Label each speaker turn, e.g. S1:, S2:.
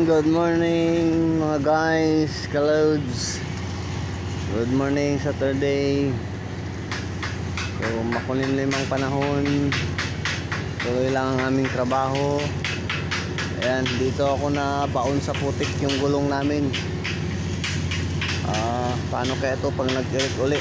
S1: good morning mga guys, kalods. Good morning Saturday. So makulimlim ang panahon. Tuloy lang ang aming trabaho. Ayan, dito ako na baon sa putik yung gulong namin. Paano kaya ito pag nag-irek uli?